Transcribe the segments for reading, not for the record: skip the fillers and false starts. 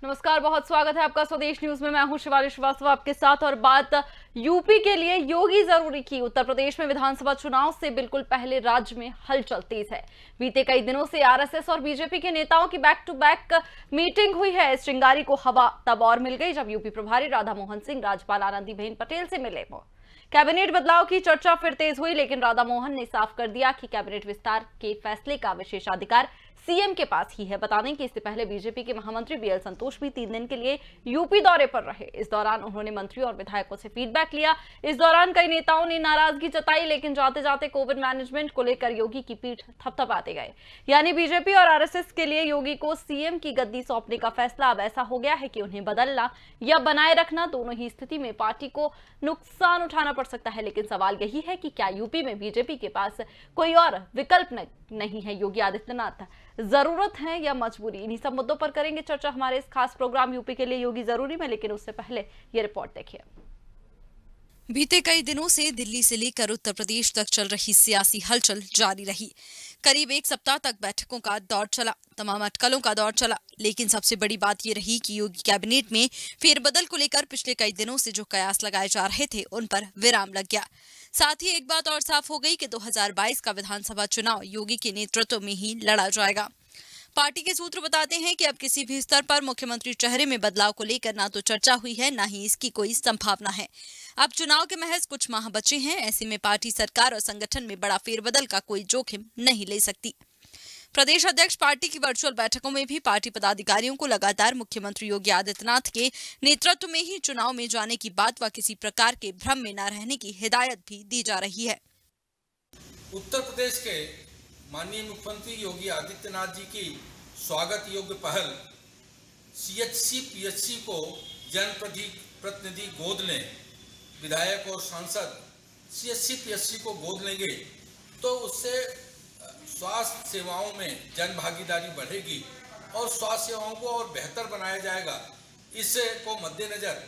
नमस्कार, बहुत स्वागत है आपका स्वदेश न्यूज में। मैं हूं शिवाली श्रीवास्तव आपके साथ। और बात यूपी के लिए योगी जरूरी की। उत्तर प्रदेश में विधानसभा चुनाव से बिल्कुल पहले राज्य में हलचल तेज है। बीते कई दिनों से आरएसएस और बीजेपी के नेताओं की बैक टू बैक मीटिंग हुई है। इस चिंगारी को हवा तब और मिल गई जब यूपी प्रभारी राधा मोहन सिंह राज्यपाल आनंदीबेन पटेल से मिले। कैबिनेट बदलाव की चर्चा फिर तेज हुई, लेकिन राधा मोहन ने साफ कर दिया कि कैबिनेट विस्तार के फैसले का विशेषाधिकार सीएम के पास ही है। बता दें कि इससे पहले बीजेपी के महामंत्री बीएल संतोष भी 3 दिन के लिए यूपी दौरे पर रहे। इस दौरान उन्होंने मंत्रियों और विधायकों से फीडबैक लिया। इस दौरान कई नेताओं ने नाराजगी जताई, लेकिन जाते जाते कोविड मैनेजमेंट को लेकर योगी की पीठ थपथपाते गए। यानी बीजेपी और आरएसएस के लिए योगी को सीएम की गद्दी सौंपने का फैसला अब ऐसा हो गया है कि उन्हें बदलना या बनाए रखना, दोनों ही स्थिति में पार्टी को नुकसान उठाना पड़ सकता है। लेकिन सवाल यही है कि क्या यूपी में बीजेपी के पास कोई और विकल्प नहीं है? योगी आदित्यनाथ जरूरत है या मजबूरी? इन्हीं सब मुद्दों पर करेंगे चर्चा हमारे इस खास प्रोग्राम यूपी के लिए योगी जरूरी में। लेकिन उससे पहले ये रिपोर्ट देखिए। बीते कई दिनों से दिल्ली से लेकर उत्तर प्रदेश तक चल रही सियासी हलचल जारी रही। करीब एक सप्ताह तक बैठकों का दौर चला, तमाम अटकलों का दौर चला, लेकिन सबसे बड़ी बात ये रही कि योगी कैबिनेट में फेरबदल को लेकर पिछले कई दिनों से जो कयास लगाए जा रहे थे उन पर विराम लग गया। साथ ही एक बात और साफ हो गई कि 2022 का विधानसभा चुनाव योगी के नेतृत्व में ही लड़ा जाएगा। पार्टी के सूत्र बताते हैं कि अब किसी भी स्तर पर मुख्यमंत्री चेहरे में बदलाव को लेकर ना तो चर्चा हुई है, ना ही इसकी कोई संभावना है। अब चुनाव के महज कुछ माह बचे हैं। ऐसे में पार्टी, सरकार और संगठन में बड़ा फेरबदल का कोई जोखिम नहीं ले सकती। प्रदेश अध्यक्ष पार्टी की वर्चुअल बैठकों में भी पार्टी पदाधिकारियों को लगातार मुख्यमंत्री योगी आदित्यनाथ के नेतृत्व में ही चुनाव में जाने की बात व किसी प्रकार के भ्रम में न रहने की हिदायत भी दी जा रही है। उत्तर प्रदेश के माननीय मुख्यमंत्री योगी आदित्यनाथ जी की स्वागत योग्य पहल सीएचसी पीएचसी को जनप्रतिनिधि गोद लें, विधायक और सांसद सीएचसी पीएचसी को गोद लेंगे तो उससे स्वास्थ्य सेवाओं में जन भागीदारी बढ़ेगी और स्वास्थ्य सेवाओं को और बेहतर बनाया जाएगा। इससे को मद्देनजर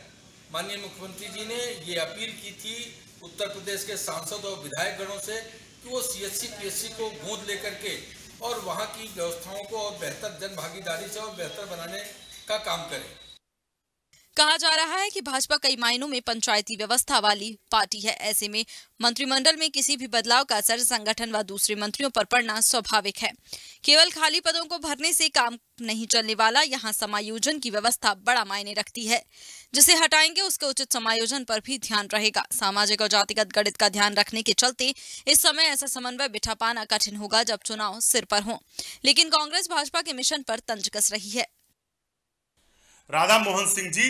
माननीय मुख्यमंत्री जी ने ये अपील की थी उत्तर प्रदेश के सांसद और विधायक गणों से कि वो सीएचसी पीएचसी को गोद लेकर के और वहाँ की व्यवस्थाओं को और बेहतर जन भागीदारी से और बेहतर बनाने का काम करें। कहा जा रहा है कि भाजपा कई मायनों में पंचायती व्यवस्था वाली पार्टी है। ऐसे में मंत्रिमंडल में किसी भी बदलाव का असर संगठन व दूसरे मंत्रियों पर पड़ना स्वाभाविक है। केवल खाली पदों को भरने से काम नहीं चलने वाला, यहाँ समायोजन की व्यवस्था बड़ा मायने रखती है। जिसे हटाएंगे उसके उचित समायोजन पर भी ध्यान रहेगा। सामाजिक और जातिगत गणित का ध्यान रखने के चलते इस समय ऐसा समन्वय बिठा पाना कठिन होगा जब चुनाव सिर पर हो। लेकिन कांग्रेस भाजपा के मिशन पर तंज कस रही है। राधा मोहन सिंह जी,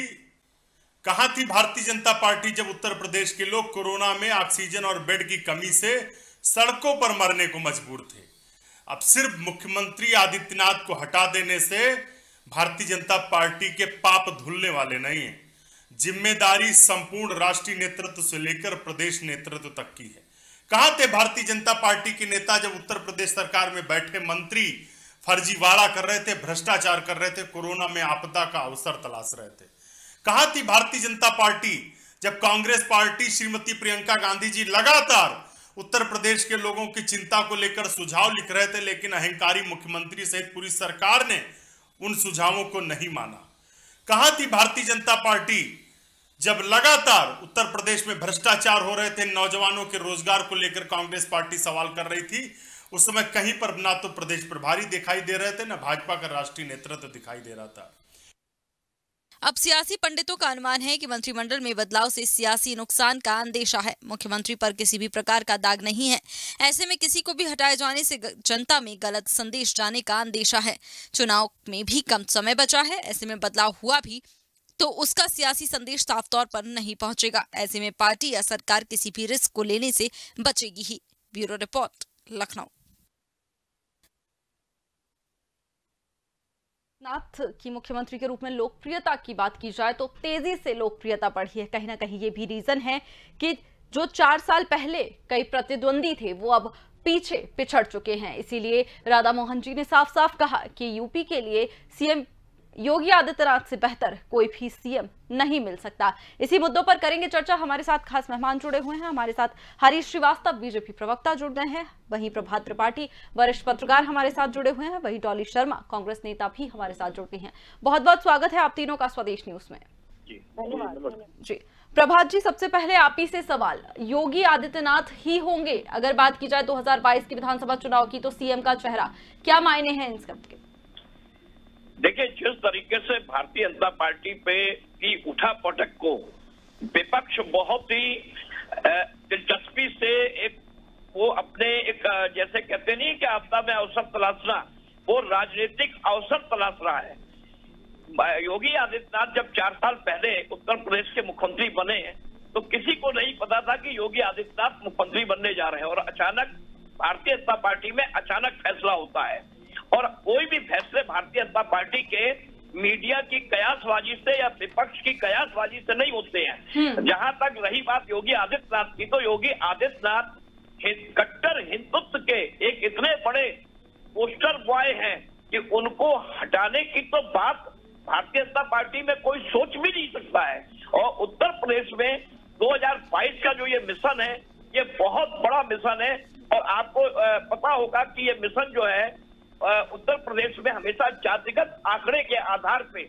कहां थी भारतीय जनता पार्टी जब उत्तर प्रदेश के लोग कोरोना में ऑक्सीजन और बेड की कमी से सड़कों पर मरने को मजबूर थे? अब सिर्फ मुख्यमंत्री आदित्यनाथ को हटा देने से भारतीय जनता पार्टी के पाप धुलने वाले नहीं है। जिम्मेदारी संपूर्ण राष्ट्रीय नेतृत्व से लेकर प्रदेश नेतृत्व तक की है। कहां थे भारतीय जनता पार्टी के नेता जब उत्तर प्रदेश सरकार में बैठे मंत्री फर्जीवाड़ा कर रहे थे, भ्रष्टाचार कर रहे थे, कोरोना में आपदा का अवसर तलाश रहे थे? कहां थी भारतीय जनता पार्टी जब कांग्रेस पार्टी श्रीमती प्रियंका गांधी जी लगातार उत्तर प्रदेश के लोगों की चिंता को लेकर सुझाव लिख रहे थे, लेकिन अहंकारी मुख्यमंत्री सहित पूरी सरकार ने उन सुझावों को नहीं माना? कहां थी भारतीय जनता पार्टी जब लगातार उत्तर प्रदेश में भ्रष्टाचार हो रहे थे, नौजवानों के रोजगार को लेकर कांग्रेस पार्टी सवाल कर रही थी? उस समय कहीं पर ना तो प्रदेश प्रभारी दिखाई दे रहे थे, ना भाजपा का राष्ट्रीय नेतृत्व दिखाई दे रहा था। अब सियासी पंडितों का अनुमान है कि मंत्रिमंडल में बदलाव से सियासी नुकसान का अंदेशा है। मुख्यमंत्री पर किसी भी प्रकार का दाग नहीं है। ऐसे में किसी को भी हटाए जाने से जनता में गलत संदेश जाने का अंदेशा है। चुनाव में भी कम समय बचा है। ऐसे में बदलाव हुआ भी तो उसका सियासी संदेश साफ तौर पर नहीं पहुंचेगा। ऐसे में पार्टी या सरकार किसी भी रिस्क को लेने से बचेगी ही। Bureau report, Lucknow. नाथ की मुख्यमंत्री के रूप में लोकप्रियता की बात की जाए तो तेजी से लोकप्रियता बढ़ी है। कहीं ना कहीं ये भी रीजन है कि जो 4 साल पहले कई प्रतिद्वंदी थे वो अब पीछे पिछड़ चुके हैं। इसीलिए राधा मोहन जी ने साफ साफ कहा कि यूपी के लिए सीएम योगी आदित्यनाथ से बेहतर कोई भी सीएम नहीं मिल सकता। इसी मुद्दों पर करेंगे चर्चा। हमारे साथ खास मेहमान जुड़े हुए हैं। हमारे साथ हरीश श्रीवास्तव बीजेपी प्रवक्ता जुड़ गए हैं, वहीं प्रभात त्रिपाठी वरिष्ठ पत्रकार हमारे साथ जुड़े हुए हैं, वहीं डॉली शर्मा कांग्रेस नेता भी हमारे साथ जुड़ गई हैं। बहुत बहुत स्वागत है आप तीनों का स्वदेश न्यूज में। जी प्रभात जी, सबसे पहले आप ही से सवाल, योगी आदित्यनाथ ही होंगे अगर बात की जाए 2022 की विधानसभा चुनाव की, तो सीएम का चेहरा क्या मायने हैं इन सब के? देखिए, जिस तरीके से भारतीय जनता पार्टी पे की उठापटक को विपक्ष बहुत ही दिलचस्पी से वो अपने जैसे कहते नहीं कि आपदा में अवसर तलाशना, वो राजनीतिक अवसर तलाश रहा है। योगी आदित्यनाथ जब 4 साल पहले उत्तर प्रदेश के मुख्यमंत्री बने तो किसी को नहीं पता था कि योगी आदित्यनाथ मुख्यमंत्री बनने जा रहे हैं, और अचानक भारतीय जनता पार्टी में अचानक फैसला होता है। और कोई भी फैसले भारतीय जनता पार्टी के मीडिया की कयासबाजी से या विपक्ष की कयासबाजी से नहीं होते हैं। जहां तक रही बात योगी आदित्यनाथ की, तो योगी आदित्यनाथ कट्टर हिंदुत्व के एक इतने बड़े पोस्टर बॉय हैं कि उनको हटाने की तो बात भारतीय जनता पार्टी में कोई सोच भी नहीं सकता है। और उत्तर प्रदेश में 2022 का जो ये मिशन है, ये बहुत बड़ा मिशन है। और आपको पता होगा कि ये मिशन जो है उत्तर प्रदेश में हमेशा जातिगत आंकड़े के आधार पे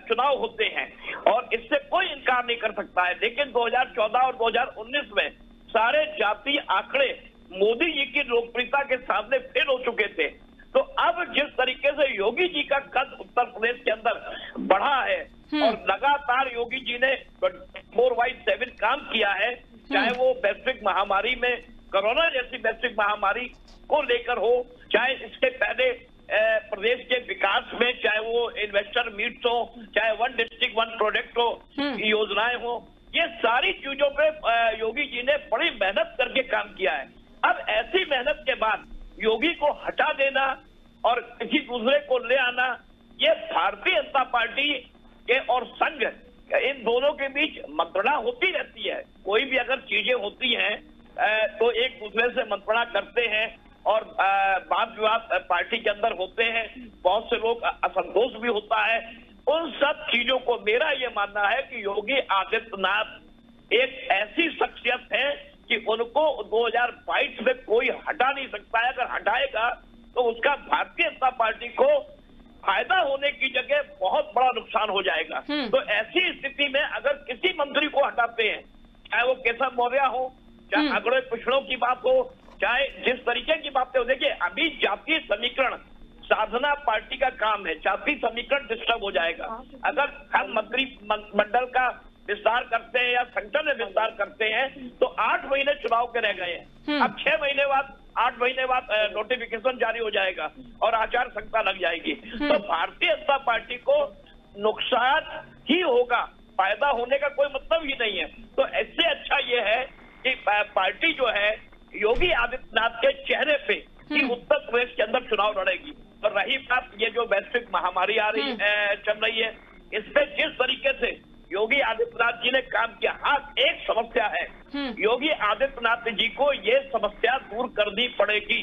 चुनाव होते हैं, और इससे कोई इनकार नहीं कर सकता है। लेकिन 2014 और 2019 में सारे जातीय आंकड़े मोदी जी की लोकप्रियता के सामने फेल हो चुके थे। तो अब जिस तरीके से योगी जी का कद उत्तर प्रदेश के अंदर बढ़ा है, और लगातार योगी जी ने 4/7 काम किया है, चाहे वो वैश्विक महामारी में कोरोना जैसी वैश्विक महामारी को लेकर हो, चाहे इसके पहले प्रदेश के विकास में, चाहे वो इन्वेस्टर मीट्स हो, चाहे 1 डिस्ट्रिक्ट 1 प्रोडक्ट हो, योजनाएं हो, ये सारी चीजों पे योगी जी ने बड़ी मेहनत करके काम किया है। अब ऐसी मेहनत के बाद योगी को हटा देना और किसी दूसरे को ले आना, ये भारतीय जनता पार्टी के और संघ इन दोनों के बीच मंत्रणा होती रहती है। कोई भी अगर चीजें होती हैं तो एक दूसरे से मंत्रणा करते हैं, और वाद विवाद पार्टी के अंदर होते हैं, बहुत से लोग असंतोष भी होता है। उन सब चीजों को मेरा ये मानना है कि योगी आदित्यनाथ एक ऐसी शख्सियत है कि उनको 2022 में कोई हटा नहीं सकता है। अगर हटाएगा तो उसका भारतीय जनता पार्टी को फायदा होने की जगह बहुत बड़ा नुकसान हो जाएगा। तो ऐसी स्थिति में अगर किसी मंत्री को हटाते हैं, चाहे वो केशव मौर्य हो, चाहे अग्रणी पिछड़ों की बात हो, चाहे जिस तरीके की बातें हो, देखिए अभी जातीय समीकरण साधना पार्टी का काम है, जातीय समीकरण डिस्टर्ब हो जाएगा। अगर हम मंत्री मंडल का विस्तार करते हैं या संगठन में विस्तार करते हैं तो 8 महीने चुनाव के रह गए हैं। अब 6 महीने बाद 8 महीने बाद नोटिफिकेशन जारी हो जाएगा और आचार संहिता लग जाएगी। तो भारतीय जनता पार्टी को नुकसान ही होगा, फायदा होने का कोई मतलब ही नहीं है। तो इससे अच्छा ये है कि पार्टी जो है योगी आदित्यनाथ के चेहरे पे कि उत्तर प्रदेश के अंदर चुनाव लड़ेगी। तो रही बात ये जो वैश्विक महामारी आ रही चल रही है, इससे जिस तरीके से योगी आदित्यनाथ जी ने काम किया, हाँ एक समस्या है, योगी आदित्यनाथ जी को ये समस्या दूर करनी पड़ेगी।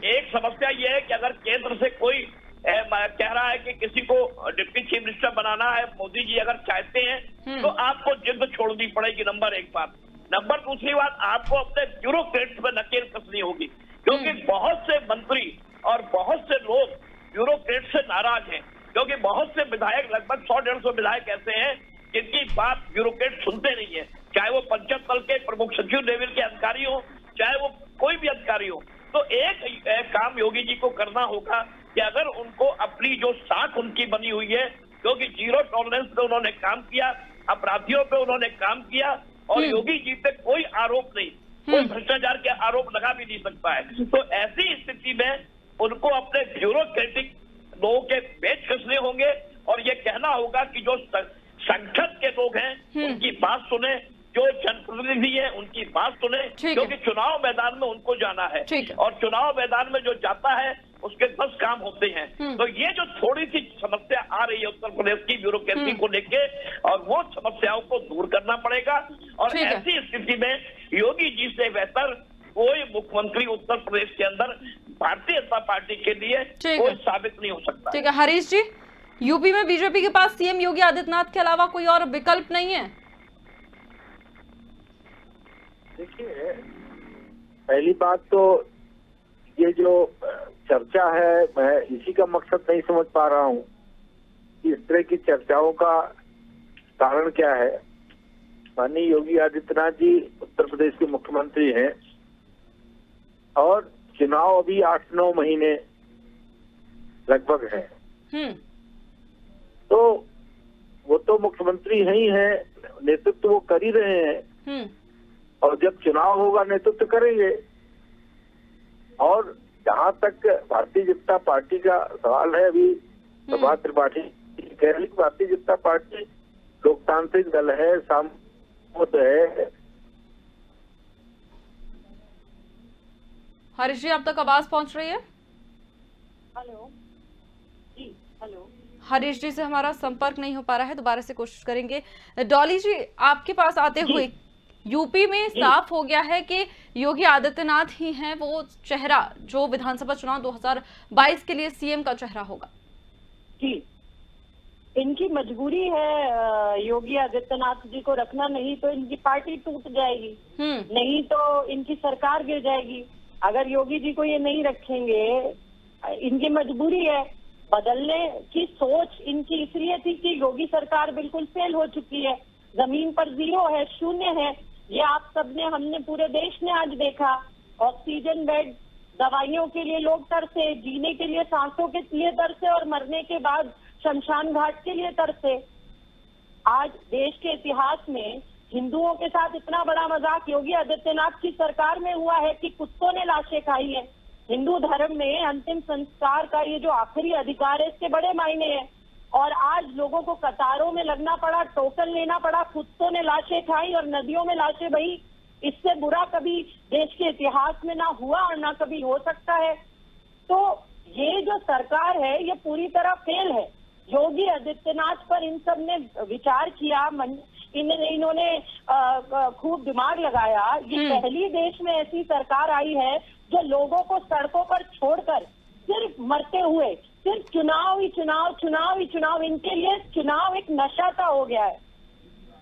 एक समस्या ये है कि अगर केंद्र से कोई कह रहा है कि किसी को डिप्टी चीफ मिनिस्टर बनाना है, मोदी जी अगर चाहते हैं तो आपको जिद छोड़नी पड़ेगी, नंबर 1 बात। नंबर दूसरी बात, आपको अपने ब्यूरोक्रेट्स में नकेल कसनी होगी, क्योंकि बहुत से मंत्री और बहुत से लोग ब्यूरोक्रेट से नाराज हैं, क्योंकि बहुत से विधायक, लगभग 100-150 विधायक ऐसे हैं जिनकी बात ब्यूरोक्रेट सुनते नहीं है, चाहे वो पंचायत दल के प्रमुख सचिव लेवल के अधिकारी हो, चाहे वो कोई भी अधिकारी हो। तो एक काम योगी जी को करना होगा कि अगर उनको अपनी जो साख उनकी बनी हुई है, क्योंकि जीरो टॉलरेंस पे उन्होंने काम किया, अपराधियों पे उन्होंने काम किया, और योगी जी पे कोई आरोप नहीं, कोई भ्रष्टाचार के आरोप लगा भी नहीं सकता है। तो ऐसी स्थिति में उनको अपने ब्यूरोक्रेटिक लोगों के पेच कसने होंगे और ये कहना होगा कि जो संगठन के लोग हैं उनकी बात सुने, जो जनप्रतिनिधि है उनकी बात सुने, क्योंकि चुनाव मैदान में उनको जाना है, और चुनाव मैदान में जो जाता है उसके 10 काम होते हैं। तो ये जो थोड़ी सी समस्या आ रही है उत्तर प्रदेश की ब्यूरोक्रेसी को लेके, और वो समस्याओं को दूर करना पड़ेगा। और ऐसी स्थिति में योगी जी से बेहतर कोई मुख्यमंत्री उत्तर प्रदेश के अंदर भारतीय जनता पार्टी के लिए कोई साबित नहीं हो सकता। ठीक है हरीश जी, यूपी में बीजेपी के पास सीएम योगी आदित्यनाथ के अलावा कोई और विकल्प नहीं है? देखिए, पहली बात तो ये जो चर्चा है, मैं इसी का मकसद नहीं समझ पा रहा हूँ कि इस तरह की चर्चाओं का कारण क्या है। माननीय योगी आदित्यनाथ जी उत्तर प्रदेश के मुख्यमंत्री हैं और चुनाव अभी 8-9 महीने लगभग है। तो वो तो मुख्यमंत्री ही हैं, नेतृत्व वो कर ही रहे हैं और जब चुनाव होगा नेतृत्व करेंगे। और जहां तक भारतीय जनता पार्टी का सवाल है, अभी प्रभात त्रिपाठी कह रही भारतीय जनता पार्टी लोकतांत्रिक दल है, सामूहिक है। हरीश जी, अब तक आवाज पहुंच रही है? हेलो जी, हेलो। हरीश जी से हमारा संपर्क नहीं हो पा रहा है, दोबारा से कोशिश करेंगे। डॉली जी, आपके पास आते हुए यूपी में साफ हो गया है कि योगी आदित्यनाथ ही हैं वो चेहरा जो विधानसभा चुनाव 2022 के लिए सीएम का चेहरा होगा। जी, इनकी मजबूरी है योगी आदित्यनाथ जी को रखना, नहीं तो इनकी पार्टी टूट जाएगी, नहीं तो इनकी सरकार गिर जाएगी। अगर योगी जी को ये नहीं रखेंगे, इनकी मजबूरी है। बदलने की सोच इनकी इसलिए थी कि योगी सरकार बिल्कुल फेल हो चुकी है, जमीन पर जीरो है, शून्य है। ये आप सबने, हमने, पूरे देश ने आज देखा। ऑक्सीजन बेड, दवाइयों के लिए लोग तरसे, जीने के लिए, सांसों के लिए तरसे और मरने के बाद शमशान घाट के लिए तरसे। आज देश के इतिहास में हिंदुओं के साथ इतना बड़ा मजाक योगी आदित्यनाथ की सरकार में हुआ है कि कुत्तों ने लाशें खाई है। हिंदू धर्म में अंतिम संस्कार का ये जो आखिरी अधिकार है, इसके बड़े मायने हैं। और आज लोगों को कतारों में लगना पड़ा, टोकन लेना पड़ा, कुत्तों ने लाशें खाई और नदियों में लाशें बही। इससे बुरा कभी देश के इतिहास में ना हुआ और ना कभी हो सकता है। तो ये जो सरकार है ये पूरी तरह फेल है। योगी आदित्यनाथ पर इन सब ने विचार किया, इन्होंने खूब दिमाग लगाया। ये पहली देश में ऐसी सरकार आई है जो लोगों को सड़कों पर छोड़कर सिर्फ मरते हुए, सिर्फ चुनाव ही चुनाव, चुनाव ही चुनाव, इनके लिए चुनाव एक नशा सा हो गया है।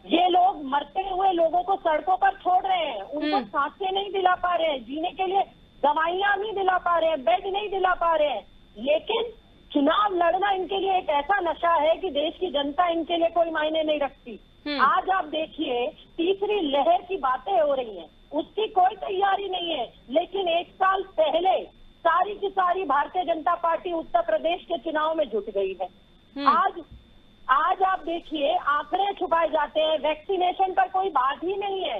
ये लोग मरते हुए लोगों को सड़कों पर छोड़ रहे हैं, उनको सांसें नहीं दिला पा रहे हैं, जीने के लिए दवाइयां नहीं दिला पा रहे हैं, बेड नहीं दिला पा रहे हैं। लेकिन चुनाव लड़ना इनके लिए एक ऐसा नशा है कि देश की जनता इनके लिए कोई मायने नहीं रखती। आज आप देखिए, तीसरी लहर की बातें हो रही हैं, उसकी कोई तैयारी नहीं है। लेकिन 1 साल पहले सारी की सारी भारतीय जनता पार्टी उत्तर प्रदेश के चुनाव में जुट गई है। आज आप देखिए, आंकड़े छुपाए जाते हैं, वैक्सीनेशन पर कोई बात ही नहीं है।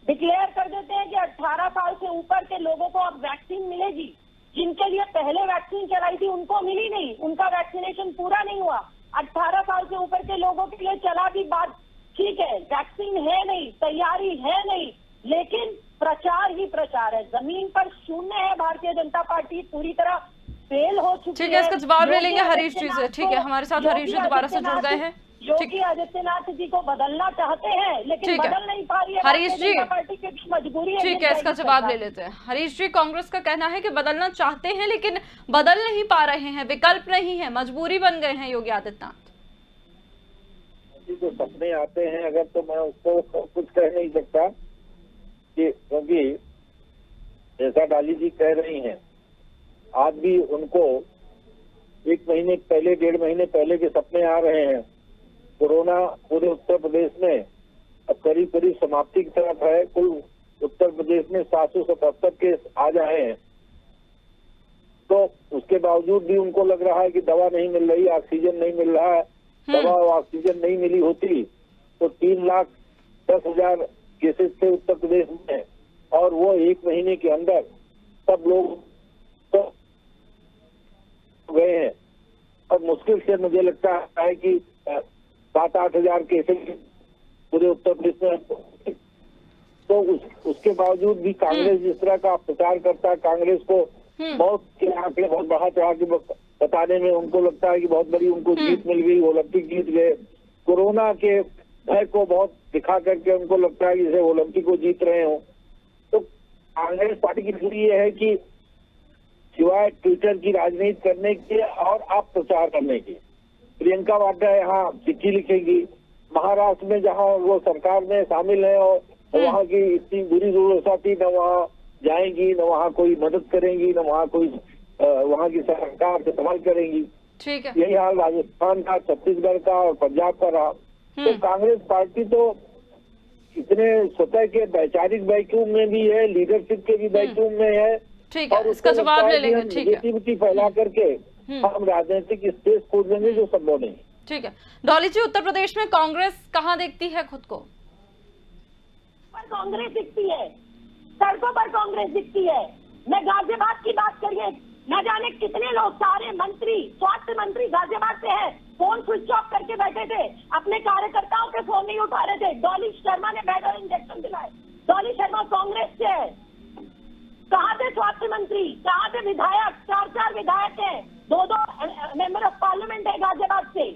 डिक्लेयर कर देते हैं कि 18 साल से ऊपर के लोगों को अब वैक्सीन मिलेगी। जिनके लिए पहले वैक्सीन चलाई थी उनको मिली नहीं, उनका वैक्सीनेशन पूरा नहीं हुआ। 18 साल से ऊपर के लोगों के लिए चला भी बात, ठीक है, वैक्सीन है नहीं, तैयारी है नहीं, लेकिन प्रचार ही प्रचार है। जमीन पर शून्य है। भारतीय जनता पार्टी पूरी तरह फेल हो चुकी है। ठीक है, इसका जवाब ले लेंगे हरीश जी से। ठीक है, हमारे साथ हरीश जी दोबारा से जुड़ गए हैं। योगी आदित्यनाथ जी को बदलना चाहते हैं लेकिन बदल नहीं पा रही है हरीश जी, पार्टी की भी मजबूरी है। ठीक है, इसका जवाब ले लेते हैं। हरीश जी, कांग्रेस का कहना है कि बदलना चाहते हैं लेकिन बदल नहीं पा रहे हैं, विकल्प नहीं है, मजबूरी बन गए हैं योगी आदित्यनाथ। जो सपने आते हैं अगर, तो मैं उसको कुछ कह नहीं सकता, क्योंकि जैसा डाली जी कह रही हैं, आज भी उनको 1 महीने पहले, 1.5 महीने पहले के सपने आ रहे हैं। कोरोना पूरे उत्तर प्रदेश में अब करीब करीब समाप्ति की तरफ है। कुल उत्तर प्रदेश में 777 केस आ जाए हैं। तो उसके बावजूद भी उनको लग रहा है कि दवा नहीं मिल रही, ऑक्सीजन नहीं मिल रहा है। दवा और ऑक्सीजन नहीं मिली होती तो 3,10,000 केसेस थे उत्तर प्रदेश में, और वो 1 महीने के अंदर सब लोग तो गए हैं। और मुश्किल से मुझे लगता है कि 7-8 हजार केसेस पूरे उत्तर प्रदेश में। तो उसके बावजूद भी कांग्रेस जिस तरह का प्रचार करता है, कांग्रेस को बहुत के आंकड़े बहुत बढ़ा चढ़ा के बताने में उनको लगता है कि बहुत बड़ी उनको जीत मिल गई, ओलंपिक जीत गए। कोरोना के भय को बहुत दिखा करके उनको लगता है कि जैसे ओलंपिक को जीत रहे हो। तो कांग्रेस पार्टी की पूरी ये है कि सिवाय ट्विटर की राजनीति करने के और आप प्रचार करने के, प्रियंका वाड्रा यहाँ चिट्ठी लिखेंगी, महाराष्ट्र में जहाँ वो सरकार में शामिल है और वहाँ की इतनी बुरी दुर्दशा थी, न वहाँ जाएंगी, न वहाँ कोई मदद करेंगी, न वहाँ कोई वहाँ की सरकार से सवाल करेंगी। ठीक है। यही हाल राजस्थान का, छत्तीसगढ़ का और पंजाब का रहा। तो कांग्रेस पार्टी तो इतने स्वतः के वैचारिक वैक्यूम में भी है, लीडरशिप के भी वैक्यूम में है। ठीक है, इसका जवाब ले लेंगे। ठीक है, नेगेटिविटी फैला करके हम राजनीतिक स्पेस खोल देंगे जो संभव नहीं। ठीक है डॉली जी, उत्तर प्रदेश में कांग्रेस कहाँ देखती है खुद को? कांग्रेस दिखती है, सड़कों पर कांग्रेस दिखती है। मैं गाजियाबाद की बात करिए, न जाने कितने लोग, सारे मंत्री, स्वास्थ्य मंत्री गाजियाबाद से है, फोन स्विच ऑफ करके बैठे थे, अपने कार्यकर्ताओं के फोन नहीं उठा रहे थे। डॉली शर्मा ने बेड और इंजेक्शन दिलाए। डॉली शर्मा कांग्रेस से है। कहाँ थे स्वास्थ्य मंत्री, कहाँ थे विधायक? 4 विधायक हैं, 2 मेंबर ऑफ पार्लियामेंट है गाजियाबाद से,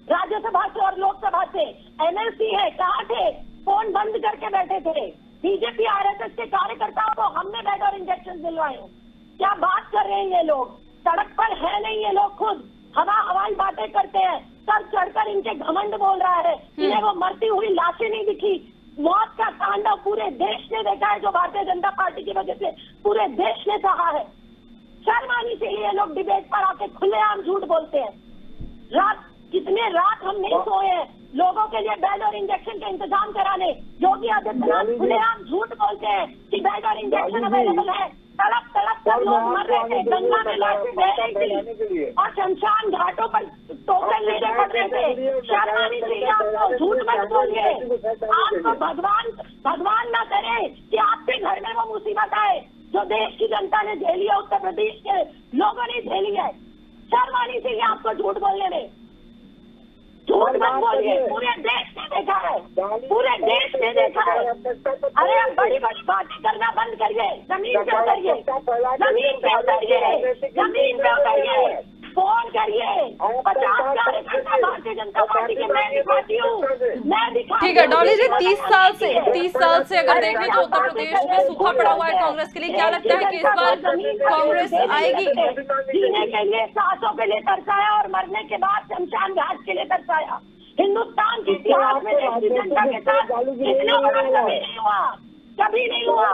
राज्यसभा से और लोकसभा से, एमएलसी है, कहाँ थे? फोन बंद करके बैठे थे। बीजेपी आरएसएस के कार्यकर्ताओं को हमने बेड और इंजेक्शन दिलवाए। क्या बात कर रहे हैं ये लोग? सड़क पर है नहीं ये लोग, खुद हवाई बातें करते हैं, सर चढ़कर इनके घमंड बोल रहा है। इन्हें वो मरती हुई लाशें नहीं दिखी, मौत का तांडव पूरे देश ने देखा है, जो भारतीय जनता पार्टी की वजह से पूरे देश ने सहा है। शर्म आनी चाहिए ये लोग डिबेट पर आके खुलेआम झूठ बोलते हैं। कितने रात हम नहीं सोए हैं लोगों के लिए बेड और इंजेक्शन का इंतजाम कराने। योगी आदित्यनाथ खुलेआम झूठ बोलते हैं कि बेड और इंजेक्शन अवेलेबल है। तड़प तड़प कर लोग मर रहे थे, गंगा में लाशें बह रही थी और शमशान घाटों पर टोकन लेने पड़ रहे थे। शर्म आनी चाहिए आपको, झूठ मत बोलिए। आपको भगवान ना करे कि आपके घर में वो मुसीबत आए जो देश की जनता ने झेली है, उत्तर प्रदेश के लोगों ने झेली है। शर्म आनी चाहिए आपको झूठ बोलने में। झूठ मत बोलिए, पूरे देश ने देखा है, पूरे देश ने देखा है। अरे आप बड़ी बड़ी बातें करना बंद करिए, जमीन पे उतरिए, जमीन पे उतरिए, जमीन पे उतरिए, फोन करिए। 50 कार्यकर्ता भारतीय जनता पार्टी के मैं दिखाती हूँ, मैं दिखाती। ठीक है डॉली जी, 30 साल से अगर देखें तो उत्तर प्रदेश में सूखा पड़ा हुआ है कांग्रेस के लिए। क्या लगता है कि इस बार कांग्रेस आएगी? जीने के लिए, सांसों के लिए तरसाया और मरने के बाद शमशान घाट के लिए तरसाया। हिंदुस्तान के इतिहास में देश की जनता के साथ इतना बड़ा कभी नहीं हुआ, कभी नहीं हुआ।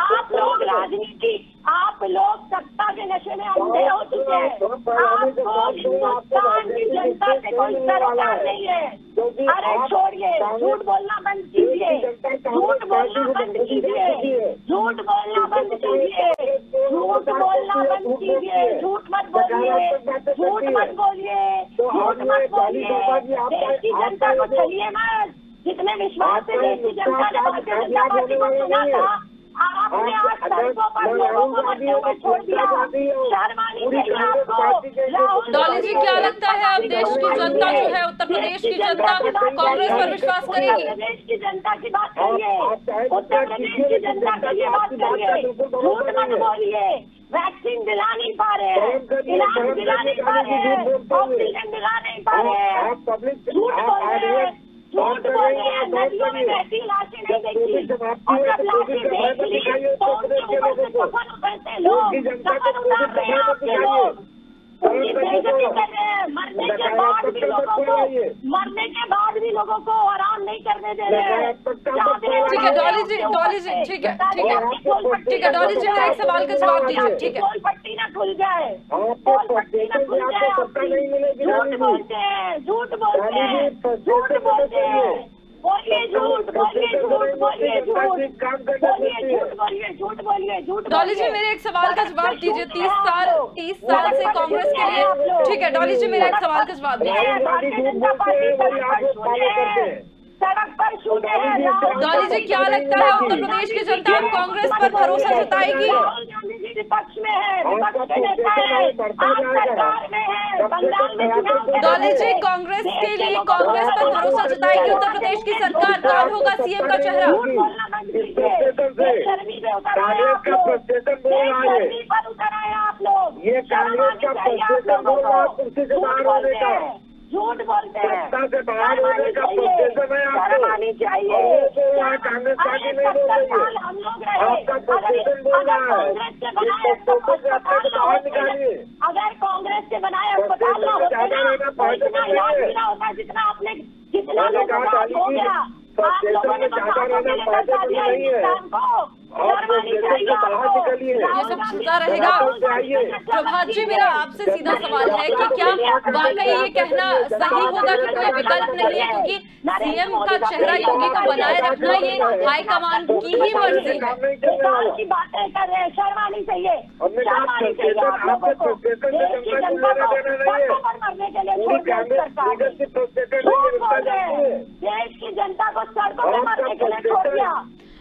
आप लोग राजनीति, आप लोग सत्ता के नशे में अंधे हो चुके हैं। आपको हिंदुस्तान की जनता से कोई सरोकार नहीं है। अरे छोड़िए, झूठ बोलना बंद कीजिए, झूठ बोलना बंद कीजिए, झूठ बोलना बंद कीजिए, झूठ बोलना बंद कीजिए, झूठ मत बोलिए, झूठ मत बोलिए, झूठ मत बोलिए। देश की जनता को चलिए मत। जितने विश्वास से देश की जनता ने भारतीय जनता पार्टी को चुना था, आपने आज सड़कों पर लोगों को मरते हुए छोड़ दिया। शर्म आनी चाहिए आपको। डॉली जी, क्या लगता है अब देश की जनता जो है, उत्तर प्रदेश की जनता कांग्रेस पर विश्वास करेगी? प्रदेश की जनता की बात करिए, उत्तर प्रदेश की जनता की ये बात करिए, झूठ मत बोलिए। वैक्सीन दिला नहीं पा रहे हैं, इलाज दिला नहीं पा रहे हैं, ऑक्सीजन दिला नहीं पा रहे हैं, झूठ बोल रहे हैं, झूठ बोल रहे हैं। नदियों में वैसी लाशें नहीं देखी, और जब लाशें देख ली तो उनके ऊपर से कफन उतारते लोग, कफन उतार रहे हैं आपके लोग, उनकी बेइज्जती कर रहे हैं। मरने के बाद भी लोगों को आराम नहीं करने दे रहे हैं। ठीक है डॉली जी, ठीक है डॉली जी, मेरे एक सवाल का जवाब दीजिए। ठीक है, पोल पट्टी ना खुल जाए, पोल पट्टी ना खुल जाए आपकी। झूठ बोलते हैं, झूठ बोलते हैं, झूठ बोलते हैं। बोलिए झूठ, बोलिए झूठ, बोलिए झूठ, बोलिए झूठ, बोलिए झूठ, बोलिए झूठ। डॉली जी, मेरे एक सवाल का जवाब दीजिए। 30 साल से कांग्रेस के लिए। ठीक है डॉली जी, मेरा एक सवाल का जवाब दीजिए। भारतीय जनता पार्टी सड़क पर शूटे हैं। डॉली जी, क्या लगता है उत्तर प्रदेश की जनता अब कांग्रेस पर भरोसा जताएगी? राहुल गांधी जी विपक्ष में है, विपक्ष के नेता है, आप सरकार में है, बंगाल में चुनाव। डॉली जी, कांग्रेस के लिए कांग्रेस पर भरोसा जताएगी उत्तर प्रदेश की सरकार? कौन होगा सीएम का चेहरा? बोलना बंद कीजिए, बेशर्मी पे उतर आए आप लोग, बेशर्मी पर उतर आए आप लोग। ये कांग्रेस का झूठ बोलते हैं, झूठ बोलते हैं। सत्ता से बाहर होने का प्रोसेशन है आपको, शर्म आनी चाहिए। कांग्रेस पार्टी नहीं बोल रही है, आपका प्रोसेशन बोल रहा है। बाहर निकालिए। अगर कांग्रेस के बनाए अस्पताल ना होते ना, इतना इलाज भी ना होता जितना आपने, जितना लोगों का हो गया। आप लोगों ने ज्यादा रहना फायदा नहीं है। ये सब चलता रहेगा। प्रभात जी, मेरा आपसे सीधा सवाल है कि क्या वाकई ये कहना सही होगा कि कोई विकल्प नहीं है, क्योंकि सीएम का चेहरा योगी का बनाए रखना ये हाईकमान की ही मर्जी है। की बातें कर रहे हैं, शर्म आनी चाहिए, शर्म आनी चाहिए आप लोगों को। देश की जनता को सड़कों पर मरने के लिए छोड़ दिया सरकार ने। देश की जनता को सड़कों पर मरने के लिए छोड़ दिया।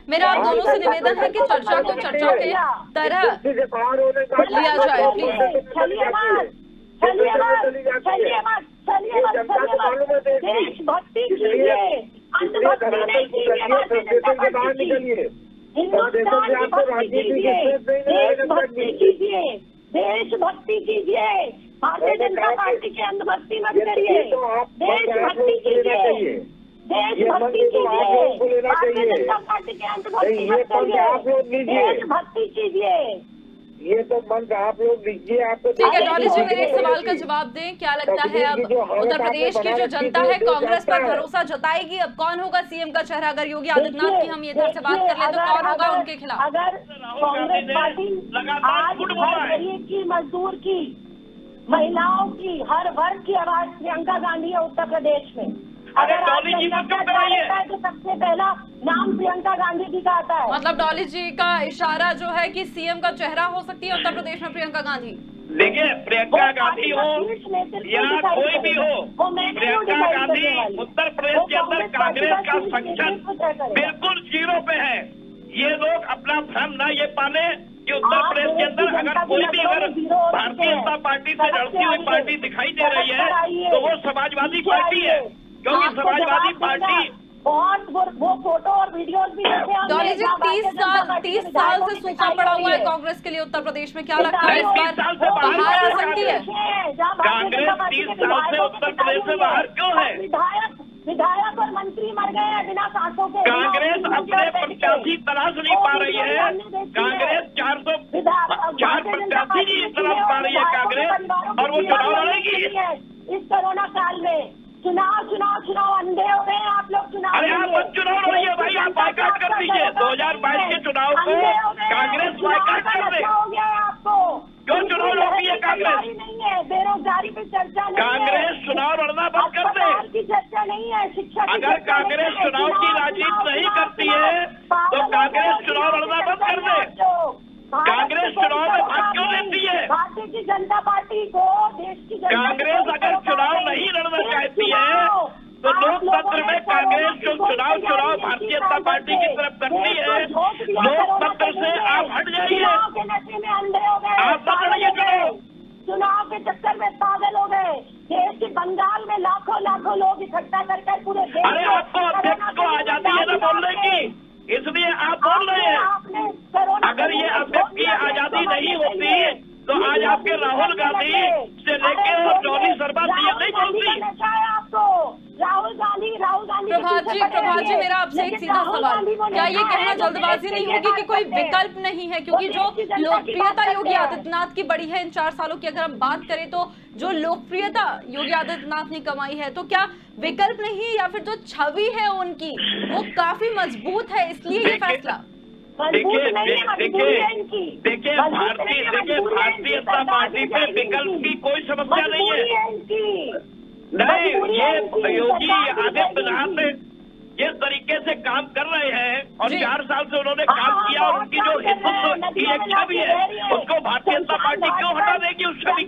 मेरा आप दोनों से निवेदन है कि चर्चा को चर्चा के तरह लिया जाए, प्लीज। देशभक्ति कीजिए, अंधभक्ति नहीं कीजिए, हिंदुस्तान की भक्ति कीजिए, देशभक्ति कीजिए, देशभक्ति कीजिए। भारतीय जनता पार्टी की अंधभक्ति मत करिए, देशभक्ति कीजिए, देशभक्ति कीजिए। भारतीय जनता पार्टी के अंधभक्ति मत करिए, देशभक्ति कीजिए। ये तो मंत्र आप लोग दीजिए। आपको ठीक है डॉली जी, मेरे एक सवाल का जवाब दें। क्या लगता है अब उत्तर प्रदेश की जो जनता है कांग्रेस पर भरोसा जताएगी? अब कौन होगा सीएम का चेहरा? अगर योगी आदित्यनाथ की हम ये इधर से बात कर ले तो कौन होगा उनके खिलाफ? अगर कांग्रेस पार्टी आज हर गरीब की, मजदूर की, महिलाओं की, हर वर्ग की आवाज प्रियंका गांधी है उत्तर प्रदेश में। अगर डॉली जी को है तो सबसे पहला नाम प्रियंका गांधी जी का आता है। मतलब डॉली जी का इशारा जो है कि सीएम का चेहरा हो सकती है उत्तर प्रदेश में प्रियंका गांधी। देखिए, प्रियंका गांधी हो या कोई भी हो, प्रियंका गांधी उत्तर प्रदेश के अंदर कांग्रेस का संगठन बिल्कुल जीरो पे है। ये लोग अपना भ्रम न ये पाले कि उत्तर प्रदेश के अंदर अगर कोई भी अगर भारतीय जनता पार्टी से लड़ती हुई पार्टी दिखाई दे रही है तो वो समाजवादी पार्टी है, क्योंकि समाजवादी पार्टी बहुत वो फोटो और वीडियोस भी डॉली जी 30 साल से सूखा पड़ा हुआ है कांग्रेस के लिए उत्तर प्रदेश में। क्या लगता है इस बार बाहर आ सकती है कांग्रेस? 30 साल से उत्तर प्रदेश से बाहर क्यों है? विधायक और मंत्री मर गए हैं बिना सांसों के। कांग्रेस अपने प्रत्याशी तलाश नहीं पा रही है। कांग्रेस 404 प्रत्याशी नहीं तलाश पा रही है कांग्रेस, और वो चुनाव लड़ेगी इस कोरोना काल में। चुनाव अंधे हो गए आप लोग। चुनाव अरे आप मत चुनाव लड़िए भाई, आप बाइकाट कर दीजिए 2022 के चुनाव को। कांग्रेस बाइकाट कर दे। आपको क्यों चुनाव लड़ती है कांग्रेस? नहीं है, बेरोजगारी पे चर्चा नहीं है, कांग्रेस चुनाव लड़ना बंद कर दे। की चर्चा नहीं है, शिक्षा अगर कांग्रेस चुनाव की राजनीति नहीं करती है तो कांग्रेस चुनाव लड़ना बंद कर दे। कांग्रेस चुनाव में भाग क्यों लेती है? भारतीय की जनता पार्टी को, देश की कांग्रेस अगर चुनाव नहीं लड़ना चाहती है तो लोकतंत्र में कांग्रेस जो चुनाव भारतीय जनता पार्टी की तरफ करती है, लोकतंत्र से आप हट जाइए। आप मत लड़िए चुनाव के चक्कर में पागल हो गए। देश के बंगाल में लाखों लोग इकट्ठा करके पूरे देश। अरे आपको अध्यक्ष को आजादी है ना बोलने की, इसलिए आप बोल रहे हैं। अगर ये अध्यक्ष की आजादी नहीं होती तो आज आपके राहुल गांधी से लेके और डॉली शर्मा ये नहीं बोलती। आपको राहुल गांधी प्रभात जी, मेरा आपसे एक सीधा सवाल, क्या ये कहना जल्दबाजी नहीं होगी कि कोई विकल्प नहीं है? क्योंकि जो लोकप्रियता योगी आदित्यनाथ की बढ़ी है इन 4 सालों की, अगर हम बात करें तो जो लोकप्रियता योगी आदित्यनाथ ने कमाई है, तो क्या विकल्प नहीं, या फिर जो छवि है उनकी वो काफी मजबूत है इसलिए ये फैसला? देखिए भारतीय जनता पार्टी पे विकल्प की कोई समस्या नहीं है। नहीं, ये योगी आदित्यनाथ जिस तरीके से काम कर रहे हैं और 4 साल से उन्होंने काम किया, और उनकी जो हिंदुत्व की एक छवि है उसको भारतीय जनता पार्टी क्यों हटा देगी? उस छवि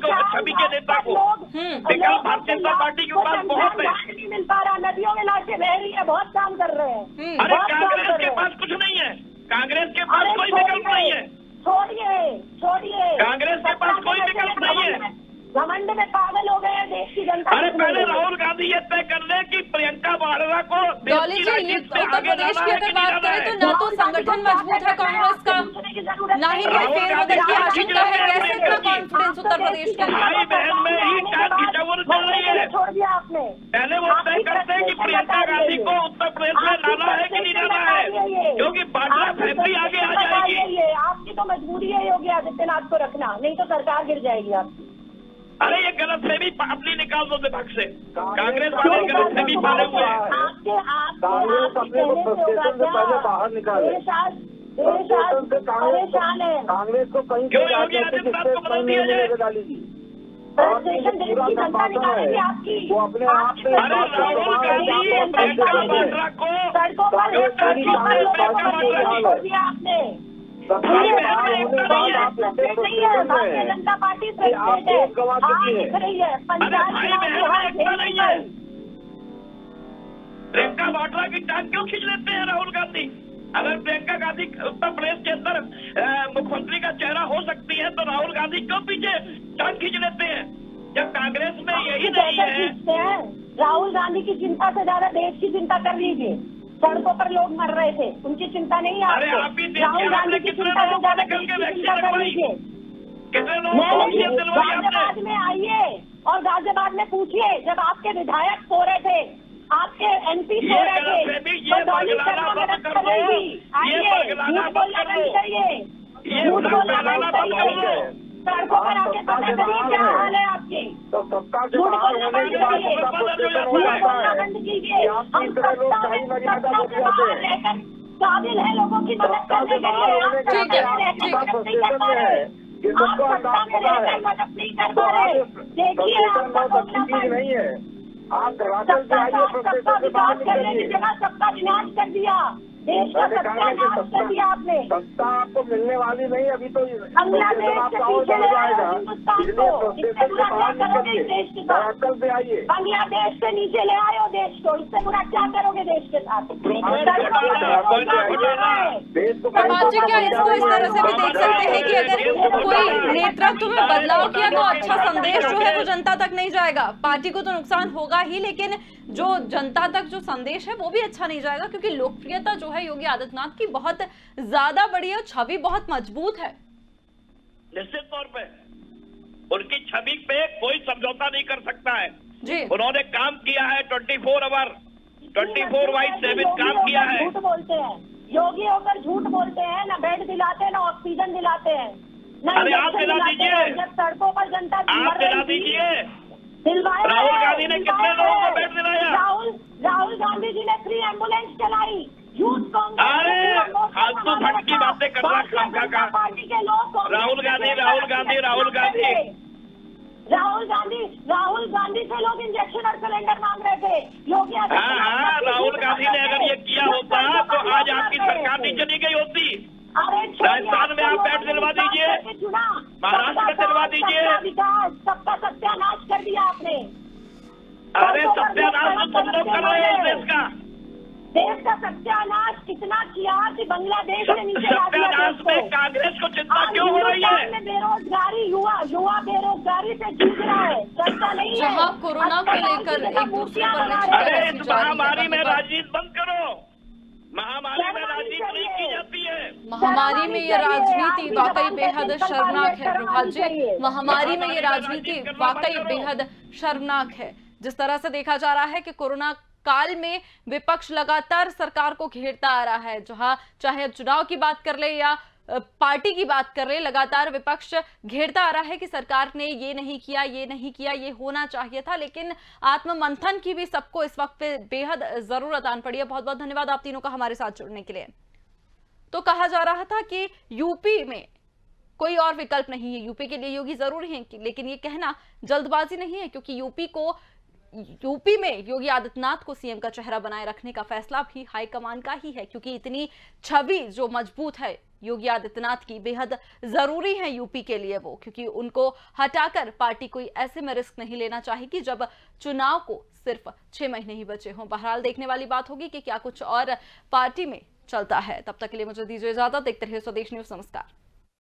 के नेता को विकल्प भारतीय जनता पार्टी के पास बहुत है। नहीं मिल पा रहा, नदियों में लाशें बह रही है, बहुत काम कर रहे हैं। अरे कांग्रेस के पास कुछ नहीं है, कांग्रेस के पास कोई विकल्प नहीं है। छोड़िए कांग्रेस के पास कोई विकल्प नहीं है। घमंड में पागल हो गए हैं देश की जनता। अरे पहले राहुल गांधी ये तय कर ले कि प्रियंका वाड्रा को डॉली जी, उत्तर प्रदेश की अगर बात करें तो ना तो संगठन मजबूत है कांग्रेस का, ना ही कोई फेरबदल की आशंका है। कैसे इतना कॉन्फिडेंस उत्तर प्रदेश के भाई बहन में ही टांग खिंचाव चल रही है। छोड़ दिया आपने। पहले वो तय करते हैं कि प्रियंका गांधी को उत्तर प्रदेश में लाना है कि नहीं लाना है, क्योंकि बाजरा फैक्ट्री आगे आ जाएगी। आपकी तो मजबूरी है योगी आदित्यनाथ को रखना, नहीं तो सरकार गिर जाएगी आपकी। अरे ये गलतफहमी अपनी निकाल दो दिमाग से। कांग्रेस वाले गलतफहमी पाले हुए हैं। कांग्रेस अपने को फ्रस्ट्रेशन से पहले बाहर निकाले। परेशान है कांग्रेस को कहीं क्यों योगी आदित्यनाथ को बदल दिया जाए? डाली जी पूरा जनता निकालेगी आपकी। वो अपने आप में अरे राहुल गांधी प्रियंका वाड्रा को सड़कों पर छोड़ दिया आपने। भारतीय जनता पार्टी दिख रही है। प्रियंका वाड्रा की टांग क्यों खींच लेते हैं राहुल गांधी? अगर प्रियंका गांधी उत्तर प्रदेश के अंदर मुख्यमंत्री का चेहरा हो सकती है तो राहुल गांधी क्यों पीछे टांग खींच लेते हैं? जब कांग्रेस में यही नहीं है। राहुल गांधी की चिंता से ज्यादा देश की चिंता कर लीजिए। सड़कों पर लोग मर रहे थे, उनकी चिंता नहीं है। अरे आप भी राहुल गांधी की चिंता से ज्यादा देश की चिंता कर लीजिए। कितने लोग गाजियाबाद में आइए और गाजियाबाद में पूछिए, जब आपके विधायक सो रहे थे, आपके MP सो रहे थे, तो डॉली शर्मा मदद करेगी। आइए, झूठ बोलना बंद करिए, झूठ बोलना बंद करिए। सड़कों पर आके पता करिए क्या हाल है आपकी। झूठ बोलना बंद करिए, झूठ बोलना बंद कीजिए। हम सत्ता में बाहर लेकर काबिल है लोगों की मदद करने के लिए। आप सत्ता में रहकर मदद नहीं कर पा रहे। आप सत्ता में रहकर मदद नहीं कर पा रहे। देखिए आपका बोलना नहीं है। आप सबका विकास करने की जगह सबका विनाश कर दिया। देश का सत्यानाश कर दिया आपने। सत्ता आपको मिलने वाली नहीं, अभी तो बांग्लादेश से पीछे ले आए हो हिंदुस्तान को। इससे बुरा क्या करोगे देश के साथ? बांग्लादेश से नीचे ले आए हो देश को, इससे बुरा क्या करोगे देश के साथ? प्रभात जी, क्या इसको इस तरह से भी देख सकते हैं कि अगर कोई नेतृत्व में बदलाव किया तो अच्छा संदेश जो है वो जनता तक नहीं जाएगा? पार्टी को तो नुकसान होगा ही, लेकिन जो जनता तक जो संदेश है वो भी अच्छा नहीं जाएगा, क्योंकि लोकप्रियता जो है योगी आदित्यनाथ की बहुत ज्यादा बड़ी है, छवि बहुत मजबूत है। निश्चित तौर पे उनकी छवि पे कोई समझौता नहीं कर सकता है जी। उन्होंने काम किया है 24 आवर 24/7 काम किया है। झूठ बोलते हैं योगी होकर, झूठ बोलते हैं, ना बेड दिलाते हैं, ना ऑक्सीजन दिलाते हैं, अरे आप दिला दीजिए। जब सड़कों पर जनता आप दिला दीजिए। दिलवाया। राहुल गांधी ने कितने लोगों को बेड दिलाया? राहुल गांधी जी ने फ्री एम्बुलेंस चलाई। अरे फालतू भटकी बातें कर रहा खामखा का। पार्टी के लोग राहुल गांधी राहुल गांधी से लोग इंजेक्शन और सिलेंडर मांग रहे थे। योगी हाँ, राहुल गांधी ने अगर ये किया होता तो आज आपकी सरकार नहीं चली गई होती। राजस्थान में आप बेड दिलवा दीजिए, महाराष्ट्र में दिलवा दीजिए। विकास सबका सत्यानाश कर दिया आपने। अरे सत्यानाश तो तुम लोग कर रहे हैं देश का। देश का सत्यानाश कितना किया कि बांग्लादेश ने नीचे ला दिया। सत्यानाश में कांग्रेस को चिंता क्यों हो रही है? बेरोजगारी, युवा बेरोजगारी से जूझ रहा है, चर्चा नहीं है। जहां कोरोना को लेकर एक दूसरे पर अरे महामारी में राजनीति बंद करो। महामारी में राजनीति नहीं की जाती है। महामारी में ये राजनीति वाकई बेहद शर्मनाक है प्रभात जी। महामारी में ये राजनीति वाकई बेहद शर्मनाक है। जिस तरह से देखा जा रहा है कि कोरोना काल में विपक्ष लगातार सरकार को घेरता आ रहा है, जहां चाहे चुनाव की बात कर ले या पार्टी की बात कर ले, लगातार विपक्ष घेरता आ रहा है कि सरकार ने ये नहीं किया, ये नहीं किया, ये होना चाहिए था। लेकिन आत्ममंथन की भी सबको इस वक्त पे बेहद जरूरत आन पड़ी है। बहुत बहुत धन्यवाद आप तीनों का हमारे साथ जुड़ने के लिए। तो कहा जा रहा था कि यूपी में कोई और विकल्प नहीं है, यूपी के लिए योगी जरूरी है, लेकिन ये कहना जल्दबाजी नहीं है, क्योंकि यूपी में योगी आदित्यनाथ को सीएम का चेहरा बनाए रखने का फैसला भी हाईकमान का ही है, क्योंकि इतनी छवि जो मजबूत है योगी आदित्यनाथ की बेहद जरूरी है यूपी के लिए वो, क्योंकि उनको हटाकर पार्टी कोई ऐसे में रिस्क नहीं लेना चाहेगी जब चुनाव को सिर्फ 6 महीने ही बचे हों। बहरहाल देखने वाली बात होगी कि क्या कुछ और पार्टी में चलता है। तब तक के लिए मुझे दीजिए इजाजत। देखते रहिए स्वदेश न्यूज। नमस्कार।